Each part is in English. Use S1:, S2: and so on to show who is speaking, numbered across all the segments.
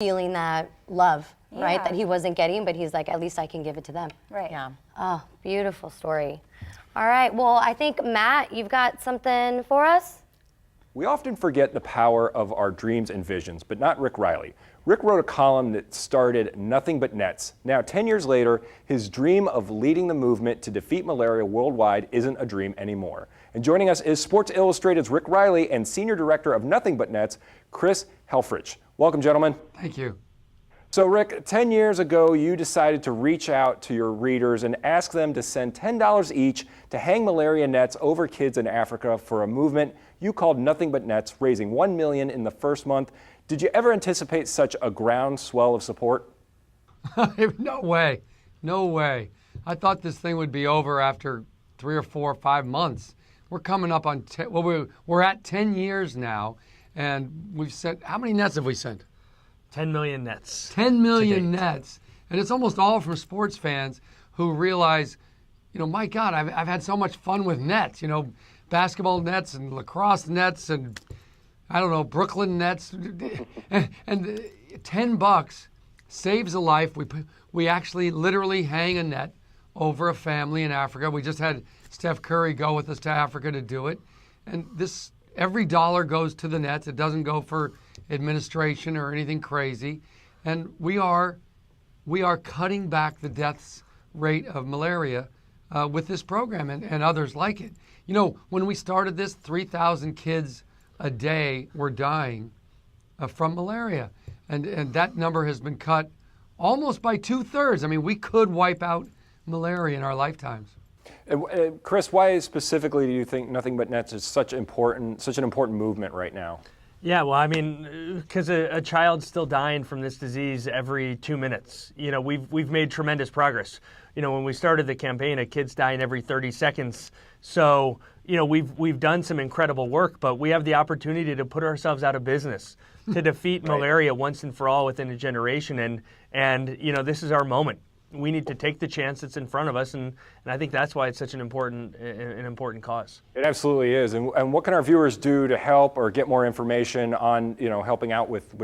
S1: feeling that love, right,
S2: Yeah.
S1: that he wasn't getting, but he's like, at least I can give it to them.
S2: Right.
S3: Yeah.
S1: Oh, beautiful story. All right, well, I think, Matt, you've got something for us?
S4: We often forget the power of our dreams and visions, but not Rick Riley. Rick wrote a column that started Nothing But Nets. Now, 10 years later, his dream of leading the movement to defeat malaria worldwide isn't a dream anymore. And joining us is Sports Illustrated's Rick Riley and Senior Director of Nothing But Nets, Chris Helfrich. Welcome, gentlemen.
S5: Thank you.
S4: So, Rick, 10 years ago, you decided to reach out to your readers and ask them to send $10 each to hang malaria nets over kids in Africa for a movement you called Nothing But Nets, raising $1 million in the first month. Did you ever anticipate such a groundswell of support?
S5: No way. No way. I thought this thing would be over after 3 or 4 or 5 months. We're coming up on, we're at 10 years now, and we've sent, how many nets have we sent?
S6: 10 million nets.
S5: 10 million nets. And it's almost all from sports fans who realize, my God, I've had so much fun with nets, basketball nets and lacrosse nets and, I don't know, Brooklyn nets. and $10 saves a life. We actually literally hang a net over a family in Africa. We just had Steph Curry go with us to Africa to do it. And every dollar goes to the nets. It doesn't go for administration or anything crazy. And we are cutting back the deaths rate of malaria with this program and others like it. When we started this, 3,000 kids a day were dying from malaria. And that number has been cut almost by 2/3. I mean, we could wipe out malaria in our lifetimes.
S4: Chris, why specifically do you think Nothing But Nets is such an important movement right now?
S6: Yeah, well, I mean, because a child's still dying from this disease every 2 minutes. We've made tremendous progress. When we started the campaign, a kid's dying every 30 seconds. So, we've done some incredible work, but we have the opportunity to put ourselves out of business, to defeat
S4: Right.
S6: malaria once and for all within a generation. And this is our moment. We need to take the chance that's in front of us, and I think that's why it's such an important cause.
S4: It absolutely is. And what can our viewers do to help or get more information on, helping out with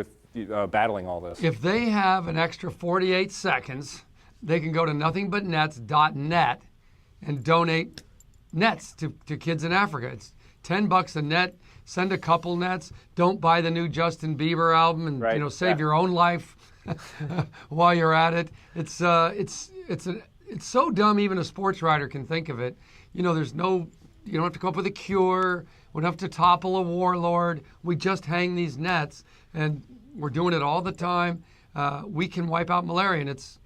S4: battling all this?
S5: If they have an extra 48 seconds, they can go to nothingbutnets.net and donate nets to kids in Africa. It's $10 a net. Send a couple nets. Don't buy the new Justin Bieber album and
S4: Right.
S5: save your own life while you're at it. It's so dumb even a sports writer can think of it. You don't have to come up with a cure. We don't have to topple a warlord. We just hang these nets, and we're doing it all the time. We can wipe out malaria, and it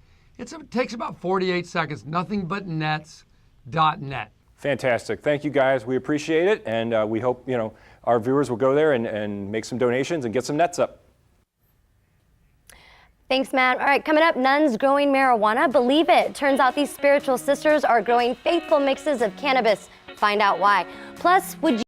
S5: takes about 48 seconds. Nothingbutnets.net.
S4: Fantastic. Thank you, guys. We appreciate it, and we hope our viewers will go there and make some donations and get some nets up.
S1: Thanks, Matt. All right, coming up, nuns growing marijuana. Believe it. Turns out these spiritual sisters are growing faithful mixes of cannabis. Find out why. Plus, would you